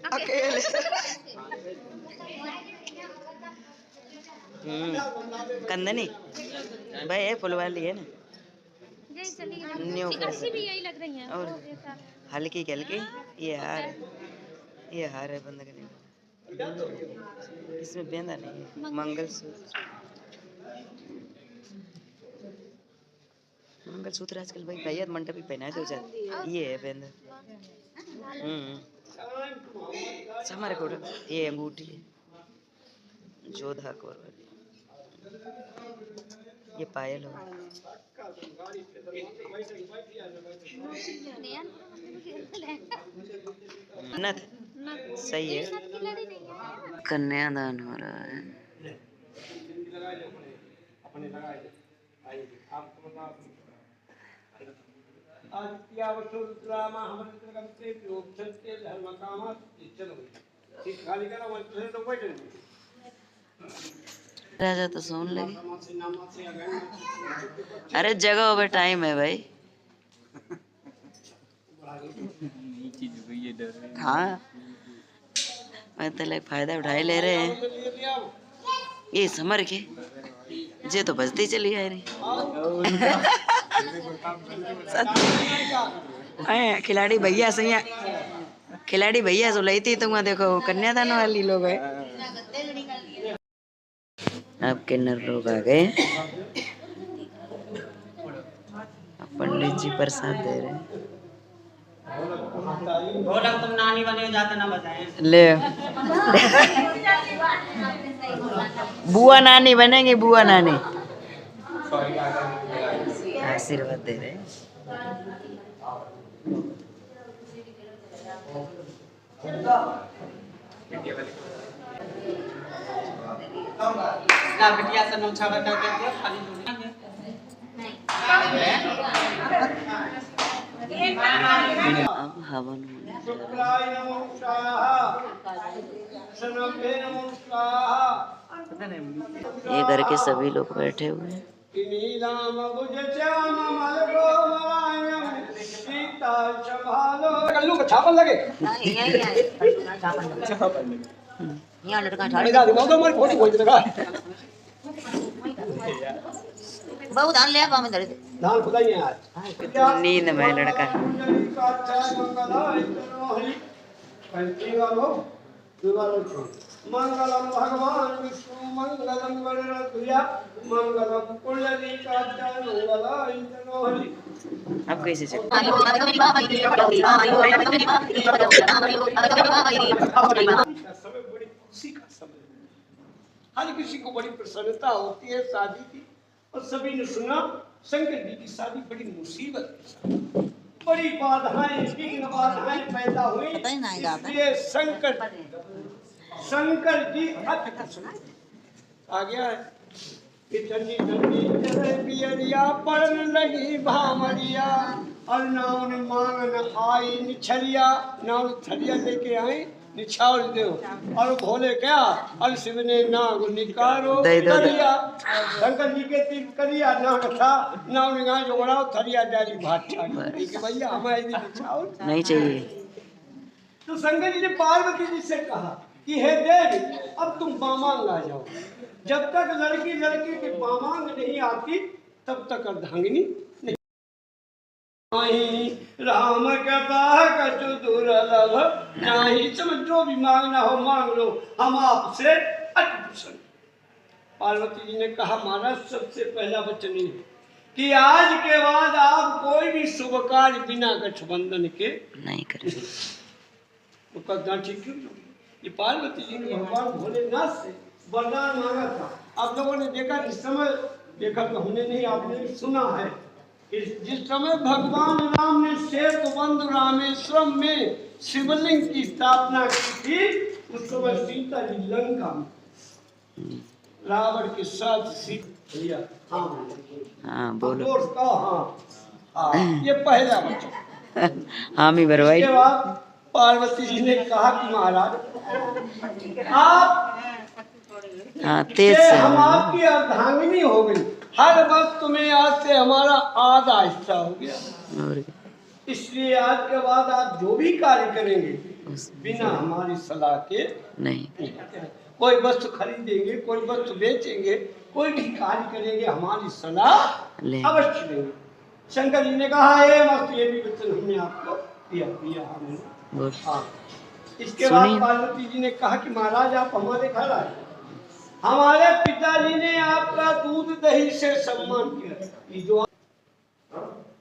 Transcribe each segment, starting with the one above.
अकेले। कंदनी भाई ये फुल वाली है ना, न्यू भी यही लग रही है। और हल्की हल्की ये हार है बंद करने वाला। इसमें बेंदा नहीं है, मंगलसूत्र आजकल भाई भैया मंडप भी पहना दो जाते, ये है बेंदा। हमारे को ये अंगूठी है जोधा कोर वाली, ये पायल हो नथ सही है। कन्यादान हो रहा है। राजा तो सोन लगे। अरे जगह over टाइम है भाई। हाँ मैं तो लाइक फायदा उठाए ले रहे हैं। ये समर के जे तो बजती चली आ रही। खिलाड़ी भैया से खिलाड़ी भैया सो लई थी तो वहाँ देखो कन्यादान वाली लोग है। अब किन्नर लोग आ गए, पंडित जी प्रसाद दे रहे हैं। तुम नानी बने जाते ना बताएं। ले बुआ नानी बनेंगे, बुआ नानी आशीर्वाद दे रहे हैं। ना बिटिया से नोछा बता के दिया खाली अब हवन ये करके सभी लोग बैठे हुए हैं। बहुत धान ले आवा में धर धान खुदा ही आज नींद में लड़का मंगलम भगवान विष्णु मंगलम गणनाथया मंगलम कुंडलीकाचार्य मंगलाय। अब कैसे चल हर किसी को बड़ी प्रसन्नता होती है शादी की, और सभी ने सुना शंकर जी की शादी बड़ी मुसीबत के साथ, बड़ी बाधाएं विघ्न बाधाएं पैदा हुई, इसलिए शंकर जी आ गया है। इतनी पियरिया पड़न लगी भामरिया, और नाउन मांगन आई निछरिया, नाउन थरिया लेके आए निछावर दो, और भोले क्या और शिव ने नाग निकारो करिया, शंकर जी के तीर करिया नाग था, नाउन गाय जोड़ा थरिया डाली भाटा कि भैया हमारे लिए निछावर नहीं चाहिए। तो शंकर जी ने पार्वती जी से कहा कि हे देवी अब तुम बामांग आ जाओ, जब तक लड़की के बामांग नहीं आती तब तक अर्धांगिनी नहीं। राम कृपा कछु दुर्लभ नहीं, समझ जो भी मांगना हो मांग लो, हम आपसे अति प्रसन्न। पार्वती जी ने कहा महाराज सबसे पहला वचन ये कि आज के बाद आप कोई भी शुभ कार्य बिना गठबंधन के नहीं करेंगे। तो कदना ठीक क्यों? ये पार्वती जी ने भगवान भोलेनाथ से वरदान मांगा था। आप लोगों ने देखा इस समय, देखा तो हमने नहीं, आपने सुना है कि जिस समय भगवान राम ने सेतुबंध रामेश्वरम में शिवलिंग की स्थापना की थी, उस समय सीता जी लंका में रावण के साथ भैया हाँ बोलो हाँ ये पहला वचन हाँ मी बरवाई। उसके बाद पार्वती जी ने कहा कि महाराज आप हाँ तेज से हम आपकी अर्धांगिनी हो गई, हर वक्त में आज से हमारा आधा हिस्सा हो गया। इसलिए आज के बाद आप जो भी कार्य करेंगे बिना हमारी सलाह के नहीं। कोई वस्तु खरीदेंगे, कोई वस्तु बेचेंगे, कोई भी कार्य करेंगे, हमारी सलाह अवश्य लेंगे। शंकर जी ने कहा ये मस्त, ये भी वचन हमने आपको दिया हमने। हाँ। इसके बाद पार्वती जी ने कहा कि महाराज आप हमारे घर आए, हमारे पिताजी ने आपका दूध दही से सम्मान किया, जो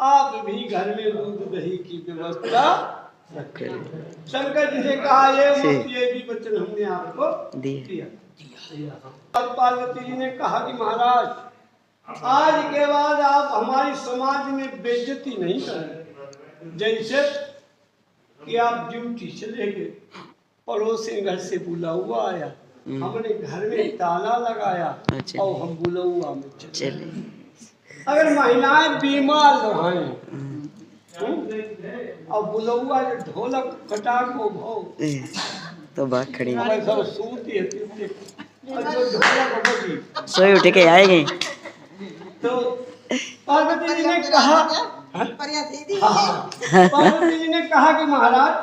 आप भी घर में दूध दही की व्यवस्था रखें। शंकर जी ने कहा ये भी वचन हमने आपको दिया। पार्वती जी ने कहा कि महाराज आज के बाद आप हमारी समाज में बेइज्जती नहीं करें। जैसे कि आप ड्यूटी चले गए, पड़ोसी घर से बुला हुआ आया, हमने घर में ताला लगाया और हम बुलौआ में चले। अगर महिलाएं बीमार रहें और बुलौआ जो ढोलक खटा को भो तो बात खड़ी सब सूती है और जो ढोलक बजी सोई उठ के आएंगे। तो पार्वती जी ने कहा, पार्वती जी ने कहा कि महाराज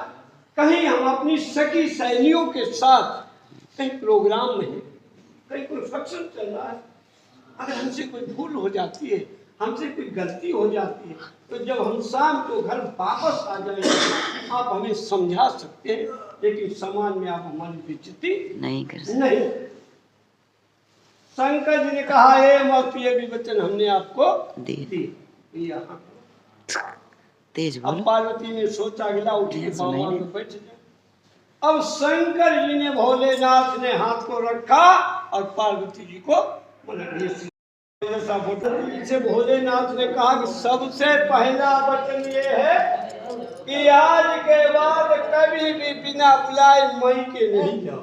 कहीं हम अपनी सखी सहेलियों के साथ कहीं प्रोग्राम में है, कहीं कोई फंक्शन चल रहा है, अगर हमसे कोई भूल हो जाती है, हमसे कोई गलती हो जाती है, तो जब हम शाम को घर वापस आ जाएंगे आप हमें समझा सकते हैं, लेकिन समाज में आप हमारी बेइज्जती नहीं कर सकते। नहीं। शंकर जी ने कहा ये भी वचन हमने आपको दिया। तेज बोलो। अब पार्वती ने सोचा गिला उठ के बाबा में बैठ गए। अब शंकर जी ने भोलेनाथ ने हाथ को रखा और पार्वती जी को से भोलेनाथ ने कहा कि सबसे पहला वचन ये है कि आज के बाद कभी भी बिना बुलाए मई के नहीं जाओ।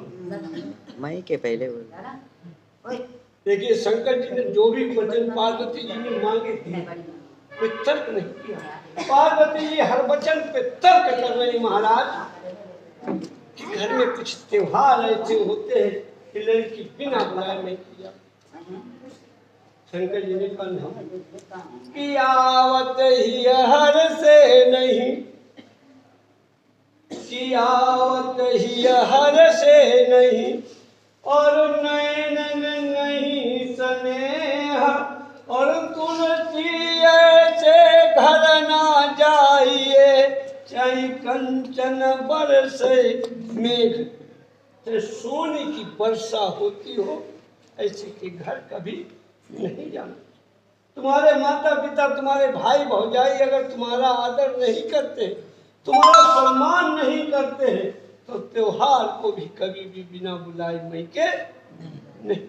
मई के पहले बोल। देखिए शंकर जी ने जो भी वचन पार्वती जी ने मांगे थे कोई तर्क नहीं किया। पार्वती जी हर वचन पे तर्क कर रही महाराज कि घर में कुछ त्योहार ऐसे होते हैं कि लड़की बिना बुलाए नहीं की जाती। शंकर जी ने कहा कि आवत ही हर से नहीं, कि आवत ही हर से नहीं, और नैन नहीं स्नेह, और तुलसी ऐसे घर ना जाइए चाहे कंचन बरसे मेघ। सोने की वर्षा होती हो ऐसे के घर कभी नहीं जाना। तुम्हारे माता पिता तुम्हारे भाई भौजाई अगर तुम्हारा आदर नहीं करते, तुम्हारा सम्मान नहीं करते हैं, तो त्योहार को भी कभी भी बिना बुलाए मई के नहीं।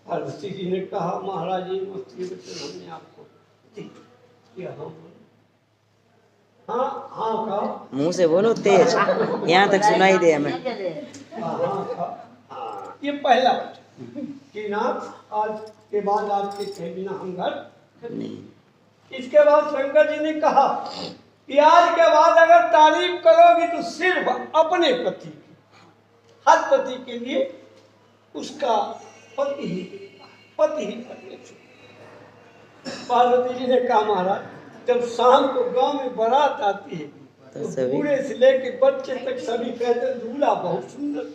पार्वती जी ने कहा महाराज ये वचन हमने आपको दिया। हाँ हाँ कहा, मुंह से बोलो तेज, यहाँ तक सुनाई दे हमें। ये पहला कि ना आज के बाद आपके कहे बिना हम घर नहीं। इसके बाद शंकर जी ने कहा कि आज के बाद अगर तारीफ करोगी तो सिर्फ अपने पति की, हर पति के लिए उसका पति ही पति। पार्वती जी ने कहा महाराज जब शाम को गांव में बारात आती है तो बूढ़े से लेके बच्चे तक सभी कहते हैं दूल्हा बहुत सुंदर।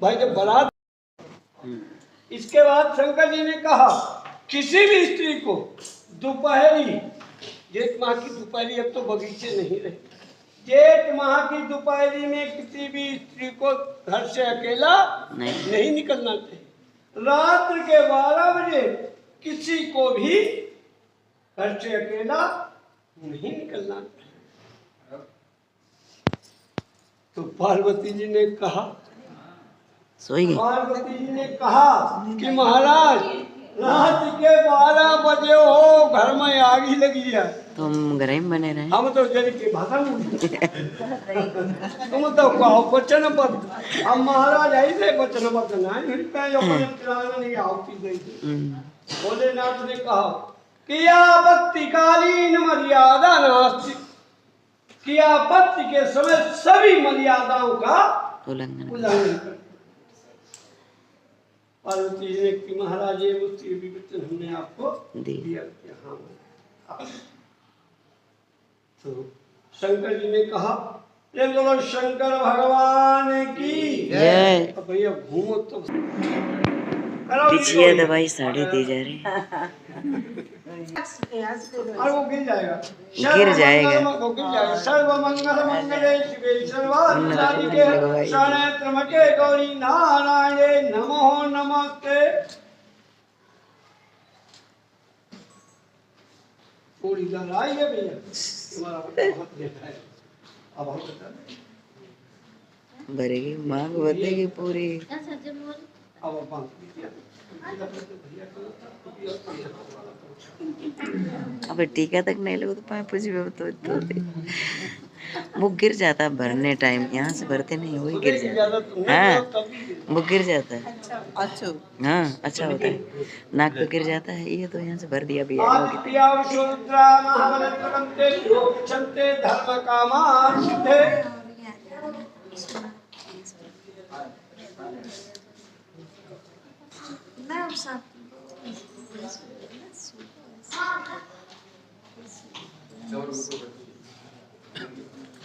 भाई जब बारात। इसके बाद शंकर जी ने कहा किसी भी स्त्री को दोपहरी, जेठ माह की दोपहरी, अब तो बगीचे नहीं रहे, जेठ माह की दोपहरी में किसी भी स्त्री को घर से अकेला नहीं निकलना चाहिए। रात्र के 12 बजे किसी को भी घर से अकेला नहीं निकलना चाहिए। तो पार्वती जी ने कहा, पार्वती जी ने कहा कि महाराज रात के 12 बजे हो घर में आग ही लगी है, तुम घर में बने रहे। हम तो जल के भाषा तुम तो कहो वचन बद, हम महाराज ऐसे वचन बदना नहीं आती गई। भोलेनाथ ने कहा कि आपत्तिकालीन मर्यादा नास्ति, कि आपत्ति के समय सभी मर्यादाओं का उल्लंघन कर। पार्वती जी ने कि महाराज ये भी वचन हमने आपको दिया। हाँ तो शंकर जी ने कहा ये बोलो शंकर भगवान की जय। अब भैया घूमो तो कराओ जी पिछिया कोई। दवाई साड़ी दी जा रही है। और वो गिर जाएगा गिर जाएगा। वो गिर जाएगा सर्व मंगल मंगले शिवे सर्वार्थ उन्नति साधिके लगवाई। शरणे त्र्यंबके गौरी नारायणे नमो नमस्ते। पूरी गल आई है भैया तुम्हारा बहुत देखा है अब हम बता भरेगी मांग बतेगी पूरी। अब बात कीजिए अब टीका तक नहीं लगो तो पाए पूछ भी तो वो गिर जाता है भरने टाइम, यहाँ से भरते नहीं वही गिर जाता है। हाँ वो गिर जाता है। अच्छा हाँ अच्छा होता है, नाक पे गिर जाता है, ये तो यहाँ से भर दिया भैया। आदित्या विष्णुरुद्रा महाबलत्रवन्ते योगक्षन्ते धर्म कामान् सिद्धे।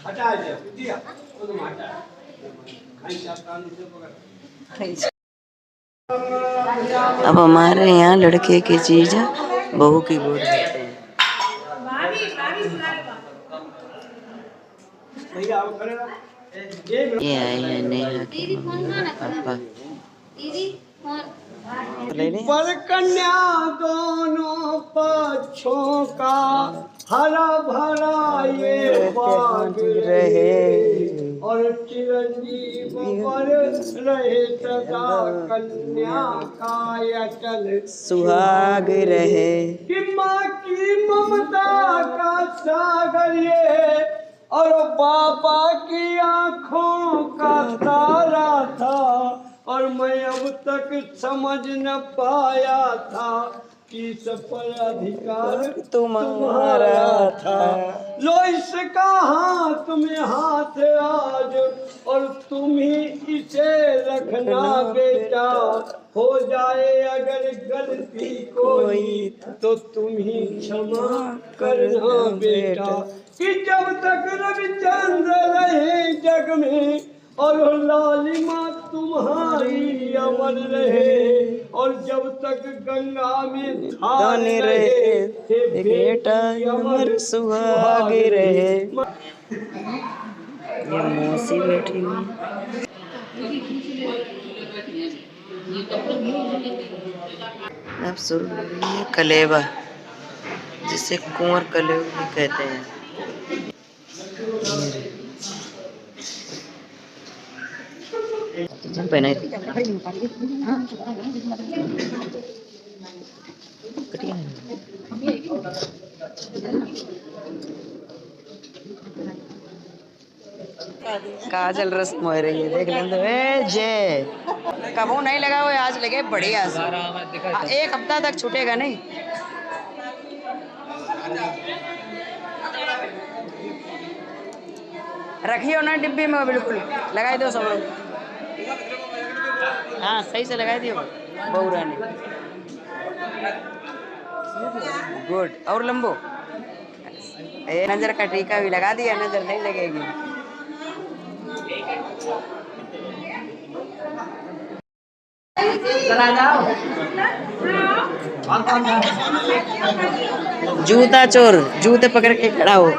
हटा दिया दिया वो तो हटा खाई चापान से पकड़। अब हमारे यहाँ लड़के की चीज बहू की गोद लेते हैं। भैया आप खड़े रहो। ये आए हैं नेहा के पापा। ले लें? वर कन्या दोनों पक्षों का हरा भरा ये बाग रहे और चिरंजीव वर रहे सदा कन्या का अचल सुहाग रहे। कि माँ की ममता का सागर ये और बाबा की आंखों का तारा था और मैं अब तक समझ न पाया था कि सब पर अधिकार तुम्हारा था। लो इसका हाथ में हाथ आज और तुम ही इसे रखना बेटा, हो जाए अगर गलती कोई तो तुम ही क्षमा करना बेटा। कि जब तक रविचंद्र रहे जग में और लालिमा तुम्हारी अमर रहे और जब तक गंगा में धान रहे हे बेटा अमर सुहाग रहे। ये मौसी बैठी हुई है। अब शुरू हो रही है कलेवा, जिसे कुंवर कलेवा भी कहते हैं। पहना काजल रस मोह रही है, देख लें तो जय कबू नहीं लगा हुआ, आज लगे बढ़िया से। एक हफ्ता तक छूटेगा नहीं। रखियो ना डिब्बी में, बिल्कुल लगाई दो सब लोग। हाँ सही से लगाई दियो बहू रानी। गुड। और लंबो नजर का टीका भी लगा दिया, नजर नहीं लगेगी। जूता चोर जूते पकड़ के खड़ा हो।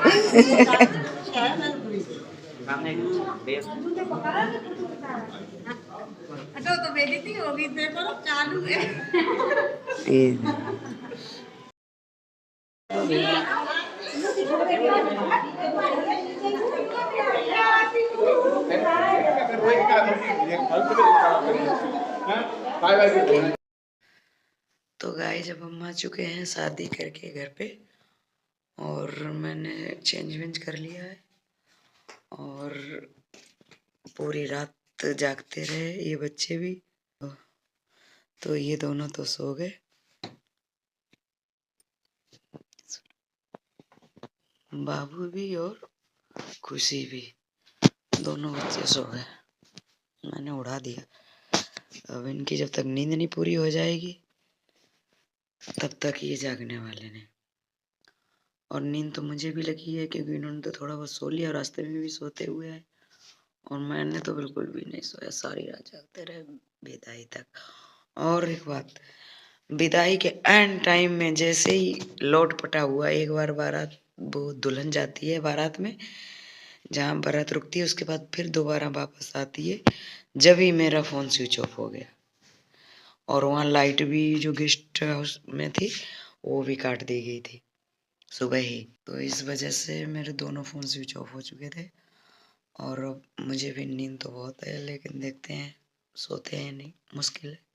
तो बेइज्जती होगी, देखो चालू है। तो गाइस जब हम आ चुके हैं शादी करके घर पे, और मैंने चेंज वेंज कर लिया है और पूरी रात जागते रहे ये बच्चे भी। तो ये दोनों तो सो गए, बाबू भी और खुशी भी, दोनों बच्चे सो गए। मैंने उड़ा दिया। अब इनकी जब तक नींद नहीं पूरी हो जाएगी तब तक ये जागने वाले नहीं। और नींद तो मुझे भी लगी है क्योंकि इन्होंने तो थोड़ा बहुत सो लिया, रास्ते में भी सोते हुए आए और मैंने तो बिल्कुल भी नहीं सोया, सारी रात जागते रहे विदाई तक। और एक बात, विदाई के एंड टाइम में जैसे ही लौट पटा हुआ, एक बार बारात, वो दुल्हन जाती है बारात में, जहाँ बारात रुकती है उसके बाद फिर दोबारा वापस आती है, जब ही मेरा फ़ोन स्विच ऑफ हो गया और वहाँ लाइट भी जो गेस्ट हाउस में थी वो भी काट दी गई थी सुबह ही। तो इस वजह से मेरे दोनों फ़ोन स्विच ऑफ हो चुके थे और अब मुझे भी नींद तो बहुत है, लेकिन देखते हैं सोते हैं नहीं, मुश्किल है।